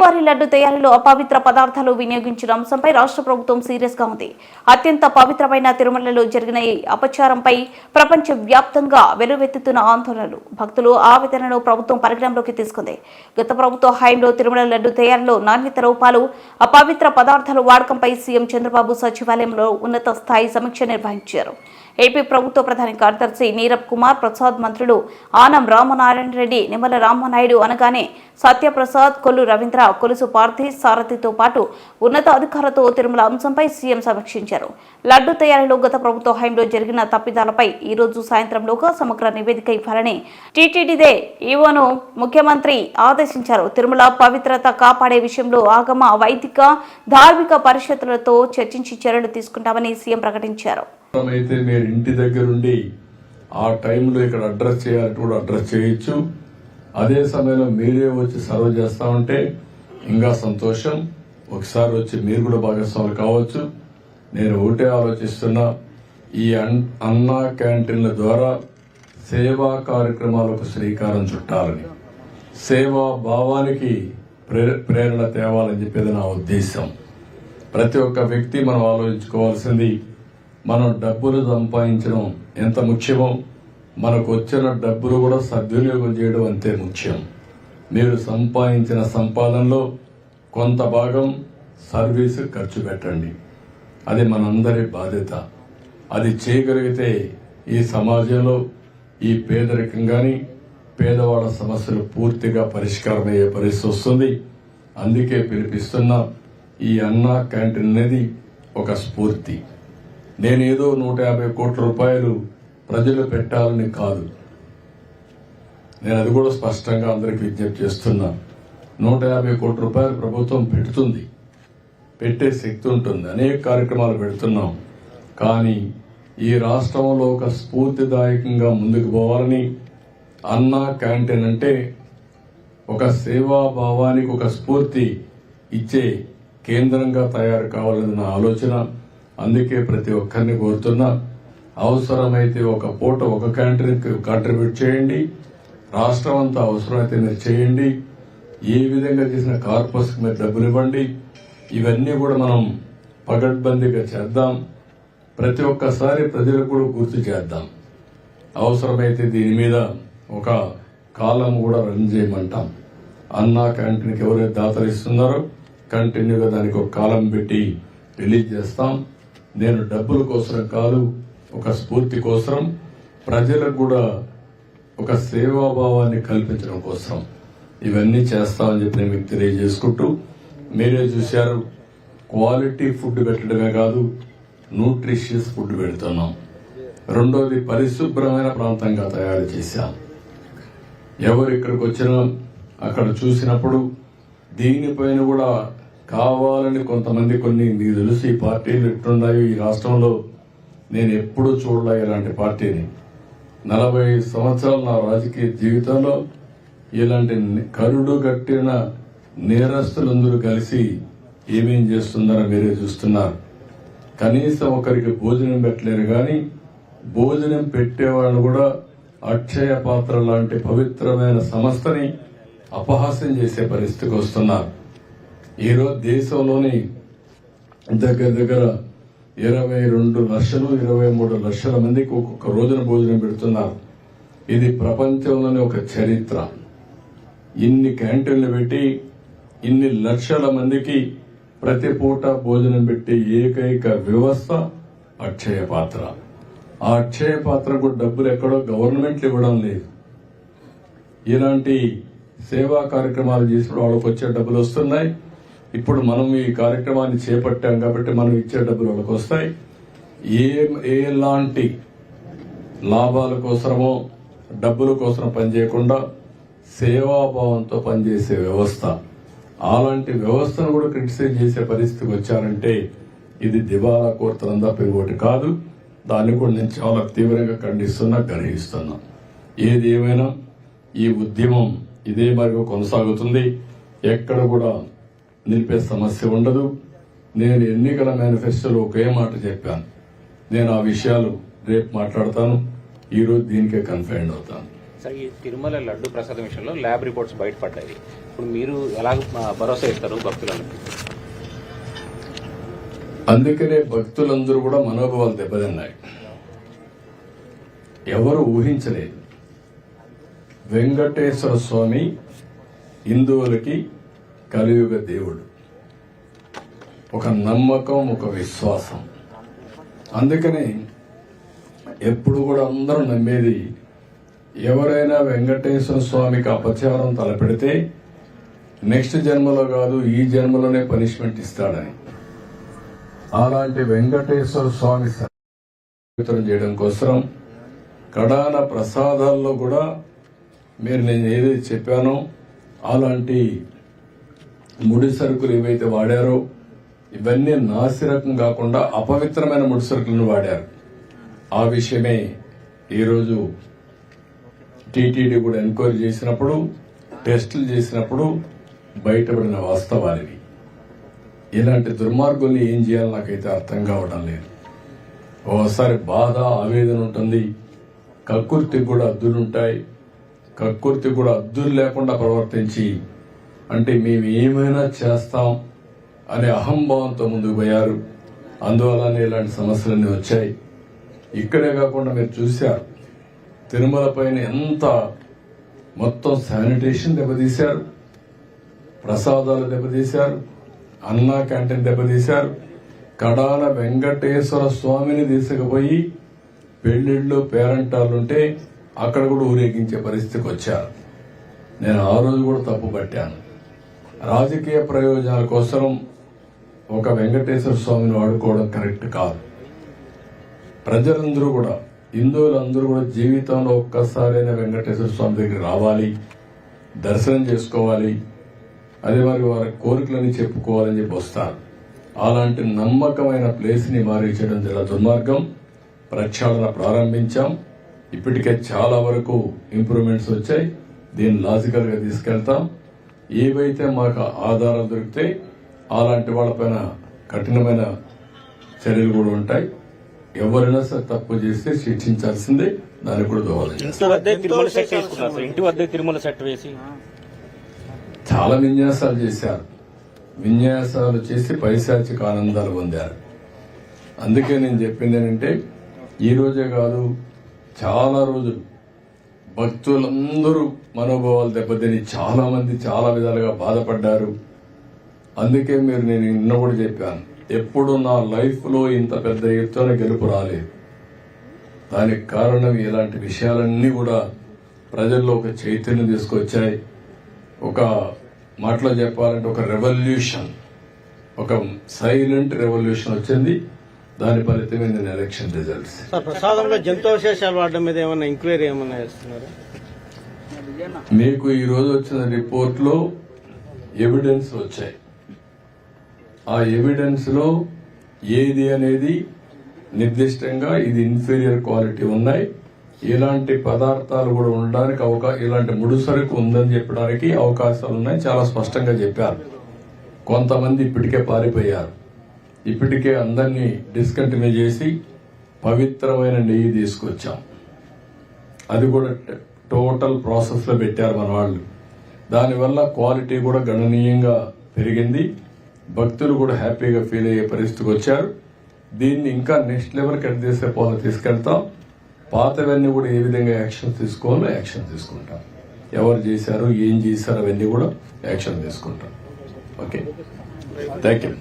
శ్రీవారి లడ్డు తయారీలో అపవిత్ర పదార్థాలు వినియోగించిన అంశంపై రాష్ట్ర ప్రభుత్వం సీరియస్ గా ఉంది. అత్యంత పవిత్రమైన తిరుమలలో జరిగిన ఈ అపచారంపై ప్రపంచ వ్యాప్తంగా వెలువెత్తుతున్న ఆందోళనలు, భక్తులు ఆవేదనను ప్రభుత్వం పరిగణలోకి తీసుకుంది. గత ప్రభుత్వ హయాంలో తిరుమల లడ్డు తయారీలో నాణ్యత రూపాలు, అపవిత్ర పదార్థాల వాడకంపై సీఎం చంద్రబాబు సచివాలయంలో ఉన్నత స్థాయి సమీక్ష నిర్వహించారు. ఏపీ ప్రభుత్వ ప్రధాన కార్యదర్శి నీరబ్ కుమార్ ప్రసాద్, మంత్రులు ఆనం రామనారాయణ రెడ్డి, నిమ్మల రామనాయుడు అనగానే సత్యప్రసాద్, కొల్లు రవీంద్ర, కొలుసు పార్థి సారథితో పాటు ఉన్నత అధికారులతో తిరుమల అంశంపై సీఎం సమీక్షించారు. లడ్డు తయారీలో గత ప్రభుత్వ హయాంలో జరిగిన తప్పిదాలపై ఈ రోజు సాయంత్రంలోగా సమగ్ర నివేదిక ఇవ్వాలని టీటీడీదే ఈవోను ముఖ్యమంత్రి ఆదేశించారు. తిరుమల పవిత్రత కాపాడే విషయంలో ఆగమ, వైదిక, ధార్మిక పరిషత్తులతో చర్చించి చర్యలు తీసుకుంటామని సీఎం ప్రకటించారు. అయితే మీరు ఇంటి దగ్గరుండి ఆ టైంలో ఇక్కడ అడ్రస్ చేయాలంటే కూడా అడ్రస్ చేయొచ్చు. అదే సమయంలో మీరే వచ్చి సర్వ్ చేస్తామంటే ఇంకా సంతోషం. ఒకసారి వచ్చి మీరు కూడా భాగస్వాములు కావచ్చు. నేను ఒకటే ఆలోచిస్తున్నా, ఈ అన్నా క్యాంటీన్ల ద్వారా సేవా కార్యక్రమాలకు శ్రీకారం చుట్టాలని, సేవా భావానికి ప్రేరణ తేవాలని చెప్పేది నా ఉద్దేశం. ప్రతి ఒక్క వ్యక్తి మనం ఆలోచించుకోవాల్సింది, మనం డబ్బులు సంపాదించడం ఎంత ముఖ్యమో మనకు వచ్చిన డబ్బులు కూడా సద్వినియోగం చేయడం అంతే ముఖ్యం. మీరు సంపాదించిన సంపాదనలో కొంత భాగం సర్వీసు ఖర్చు పెట్టండి. అది మనందరి బాధ్యత. అది చేయగలిగితే ఈ సమాజంలో ఈ పేదరికం గాని, పేదవాళ్ళ సమస్యలు పూర్తిగా పరిష్కారమయ్యే పరిస్థితి వస్తుంది. అందుకే పిలిపిస్తున్న ఈ అన్నా క్యాంటీన్ అనేది ఒక స్ఫూర్తి. నేనేదో 150 కోట్ల రూపాయలు ప్రజలు పెట్టాలని కాదు, నేను అది కూడా స్పష్టంగా అందరికీ విజ్ఞప్తి చేస్తున్నా. 150 కోట్ల రూపాయలు ప్రభుత్వం పెడుతుంది, పెట్టే శక్తి ఉంటుంది, అనేక కార్యక్రమాలు పెడుతున్నాం. కానీ ఈ రాష్ట్రంలో ఒక స్ఫూర్తిదాయకంగా ముందుకు పోవాలని, అన్నా క్యాంటీన్ అంటే ఒక సేవాభావానికి ఒక స్ఫూర్తి ఇచ్చే కేంద్రంగా తయారు కావాలని నా ఆలోచన. అందుకే ప్రతి ఒక్కరిని కోరుతున్నా, అవసరమైతే ఒక పూట ఒక క్యాంటీన్కి కాంట్రిబ్యూట్ చేయండి. రాష్ట్రం అంతా అవసరమైతే మీరు చేయండి. ఏ విధంగా చేసిన కార్పస్ మీరు డబ్బులు ఇవ్వండి. ఇవన్నీ కూడా మనం పగడ్బందీగా చేద్దాం. ప్రతి ఒక్కసారి ప్రజలకు కూడా గుర్తు చేద్దాం. అవసరమైతే దీని మీద ఒక కాలం కూడా రన్ చేయమంటాం. అన్నా క్యాంటీన్కి ఎవరైతే దాతలు ఇస్తున్నారో కంటిన్యూగా దానికి ఒక కాలం పెట్టి రిలీజ్ చేస్తాం. నేను డబ్బుల కోసం కాదు, ఒక స్ఫూర్తి కోసం, ప్రజలకు కూడా ఒక సేవాభావాన్ని కల్పించడం కోసం ఇవన్నీ చేస్తామని చెప్పి నేను మీకు తెలియజేసుకుంటూ, మీరే చూశారు, క్వాలిటీ ఫుడ్ పెట్టడమే కాదు, న్యూట్రిషియస్ ఫుడ్ పెడుతున్నాం. రెండోది, పరిశుభ్రమైన ప్రాంతంగా తయారు చేశాం. ఎవరు ఇక్కడికి వచ్చినా అక్కడ చూసినప్పుడు దీనిపైన కూడా కావాలని కొంతమంది, కొన్ని మీకు తెలుసు ఈ పార్టీలు ఎట్లున్నాయో ఈ రాష్ట్రంలో, నేను ఎప్పుడూ చూడలే ఇలాంటి పార్టీని. 40 సంవత్సరాల నా రాజకీయ జీవితంలో ఇలాంటి కరుడు గట్టిన నేరస్తులందరూ కలిసి ఏమేం చేస్తున్నారో మీరే చూస్తున్నారు. కనీసం ఒకరికి భోజనం పెట్టలేరు, కానీ భోజనం పెట్టేవాళ్ళు కూడా అక్షయ పాత్ర లాంటి పవిత్రమైన సంస్థని అపహాస్యం చేసే పరిస్థితికి వస్తున్నారు. ఈరోజు దేశంలోని దగ్గర 22 లక్షలు 23 లక్షల మందికి ఒక్కొక్క రోజున భోజనం పెడుతున్నారు. ఇది ప్రపంచంలోని ఒక చరిత్ర. ఇన్ని క్యాంటీన్లు పెట్టి ఇన్ని లక్షల మందికి ప్రతి పూట భోజనం పెట్టి ఏకైక వ్యవస్థ అక్షయ పాత్ర. ఆ అక్షయ పాత్రకు డబ్బులు ఎక్కడో గవర్నమెంట్లు ఇవ్వడం లేదు. ఇలాంటి సేవా కార్యక్రమాలు చేసినప్పుడు వాళ్ళకి వచ్చే డబ్బులు వస్తున్నాయి. ఇప్పుడు మనం ఈ కార్యక్రమాన్ని చేపట్టాం కాబట్టి మనం ఇచ్చే డబ్బులు వాళ్ళకి వస్తాయి. ఎలాంటి లాభాల కోసమో డబ్బుల కోసం పనిచేయకుండా సేవాభావంతో పనిచేసే వ్యవస్థ. అలాంటి వ్యవస్థను కూడా క్రిటిసైజ్ చేసే పరిస్థితికి వచ్చారంటే ఇది దివాలా కోరుతనం తప్ప ఇంకోటి కాదు. దాన్ని కూడా నేను చాలా తీవ్రంగా ఖండిస్తున్నా, గ్రహిస్తున్నా. ఏది ఏమైనా ఈ ఉద్యమం ఇదే మార్గం కొనసాగుతుంది. ఎక్కడ కూడా నిలిపే సమస్య ఉండదు. నేను ఎన్నికల మేనిఫెస్టోలో ఒకే మాట చెప్పాను. నేను ఆ విషయాలు రేపు మాట్లాడతాను. ఈరోజు దీనికే కన్ఫైన్ అవుతాను. సార్, ఈ తిరుమల లడ్డు ప్రసాదం విషయంలో ల్యాబ్ రిపోర్ట్స్ బయటపడ్డాయి. ఇప్పుడు మీరు ఎలా భరోసా ఇస్తారు భక్తులకు? అందుకనే భక్తులందరూ కూడా మనోభావాలు దెబ్బతిన్నాయి. ఎవరు ఊహించలేదు వెంకటేశ్వర స్వామి హిందువులకి కలియుగ దేవుడు. ఒక నమ్మకం, ఒక విశ్వాసం. అందుకని ఎప్పుడు కూడా అందరూ నమ్మేది, ఎవరైనా వెంకటేశ్వర స్వామికి అపచారం తలపెడితే నెక్స్ట్ జన్మలో కాదు ఈ జన్మలోనే పనిష్మెంట్ ఇస్తాడని. అలాంటి వెంకటేశ్వర స్వామి పవిత్రం చేయడం కోసం కడాన ప్రసాదాల్లో కూడా మీరు నేను ఏదైతే చెప్పానో అలాంటి ముడి సరుకులు ఏవైతే వాడారో ఇవన్నీ నాసిరకం కాకుండా అపవిత్రమైన ముడి సరుకులను వాడారు. ఆ విషయమే ఈరోజు టీటీడీ కూడా ఎంక్వైరీ చేసినప్పుడు, టెస్టులు చేసినప్పుడు బయటపడిన వాస్తవాలివి. ఇలాంటి దుర్మార్గుల్ని ఏం చేయాలో నాకైతే అర్థం కావడం లేదు. ఓసారి బాధ, ఆవేదన ఉంటుంది. కక్కుర్తికి కూడా అద్దులుంటాయి. కక్కుర్తి కూడా అద్దులు లేకుండా ప్రవర్తించి అంటే మేము ఏమైనా చేస్తాం అనే అహంభావంతో ముందుకు పోయారు. అందువల్లనే ఇలాంటి సమస్యలన్నీ వచ్చాయి. ఇక్కడే కాకుండా మీరు చూశారు తిరుమల పైన ఎంత మొత్తం శానిటేషన్ దెబ్బతీశారు, ప్రసాదాలు దెబ్బతీశారు, అన్నా క్యాంటీన్ దెబ్బతీశారు. కడాన వెంకటేశ్వర స్వామిని తీసుకుపోయి పెళ్లిళ్ళు పేరంటాలుంటే అక్కడ కూడా ఊరేగించే పరిస్థితికి వచ్చారు. నేను ఆ రోజు కూడా తప్పు పట్టాను. రాజకీయ ప్రయోజనాల కోసం ఒక వెంకటేశ్వర స్వామిని వాడుకోవడం కరెక్ట్ కాదు. ప్రజలందరూ కూడా, హిందువులందరూ కూడా జీవితంలో ఒక్కసారైనా వెంకటేశ్వర స్వామి దగ్గర రావాలి, దర్శనం చేసుకోవాలి, అదే మరి వారి కోరికలని చెప్పుకోవాలని చెప్పి వస్తారు. అలాంటి నమ్మకమైన ప్లేస్ ని మారించడం చాలా దుర్మార్గం. ప్రక్షాళన ప్రారంభించాం. ఇప్పటికే చాలా వరకు ఇంప్రూవ్మెంట్స్ వచ్చాయి. దీన్ని లాజికల్ గా తీసుకెళ్తాం. ఏవైతే మాకు ఆధారాలు దొరికితే అలాంటి వాళ్ళపైన కఠినమైన చర్యలు కూడా ఉంటాయి. ఎవరైనా సరే తప్పు చేస్తే శిక్షించాల్సిందే. దానికి కూడా దోహదం. ఇంటి వద్ద తిరుమల సెట్ వేసి చాలా విన్యాసాలు చేశారు. విన్యాసాలు చేసి పైశాచిక ఆనందాలు పొందారు. అందుకే నేను చెప్పింది ఏంటంటే ఈ రోజే కాదు, చాలా రోజులు భక్తులందరూ మనోభావాలు దెబ్బతిని చాలా మంది చాలా విధాలుగా బాధపడ్డారు. అందుకే మీరు నేను నిన్న కూడా చెప్పాను, ఎప్పుడు నా లైఫ్ లో ఇంత పెద్ద ఎత్తున గెలుపు రాలేదు. దానికి కారణం ఇలాంటి విషయాలన్నీ కూడా ప్రజల్లో ఒక చైతన్యం తీసుకొచ్చాయి. ఒక మాటలో చెప్పాలంటే ఒక రెవల్యూషన్, ఒక సైలెంట్ రెవల్యూషన్ వచ్చింది. దాని ఫలితమే నేను ఎలక్షన్ రిజల్ట్స్. ప్రసాదంలో జంతువశేషాలు వాడడం మీద ఏమన్నా ఎంక్వైరీ ఏమన్నా చేస్తున్నారు? మీకు ఈ రోజు వచ్చిన రిపోర్ట్ లో ఎవిడెన్స్ వచ్చాయి. ఆ ఎవిడెన్స్ లో ఏది అనేది నిర్దిష్టంగా ఇది ఇన్ఫీరియర్ క్వాలిటీ ఉన్నాయి, ఇలాంటి పదార్థాలు కూడా ఉండడానికి ఇలాంటి ముడిసరుకు ఉందని చెప్పడానికి అవకాశాలు ఉన్నాయి. చాలా స్పష్టంగా చెప్పారు. కొంతమంది ఇప్పటికే పారిపోయారు. ఇప్పటికే అందరినీ డిస్కంటిన్యూ చేసి పవిత్రమైన నెయ్యి తీసుకొచ్చాం. అది కూడా టోటల్ ప్రాసెస్ లో పెట్టారు మన వాళ్ళు. దానివల్ల క్వాలిటీ కూడా గణనీయంగా పెరిగింది. భక్తులు కూడా హ్యాపీగా ఫీల్ అయ్యే పరిస్థితికి వచ్చారు. దీన్ని ఇంకా నెక్స్ట్ లెవెల్ కట్ చేసే పోలు తీసుకెళ్తాం. పాతవన్నీ కూడా ఏ విధంగా యాక్షన్ తీసుకోవాలో యాక్షన్ తీసుకుంటాం. ఎవరు చేశారు, ఏం చేశారు అవన్నీ కూడా యాక్షన్ తీసుకుంటాం. Okay, thank you.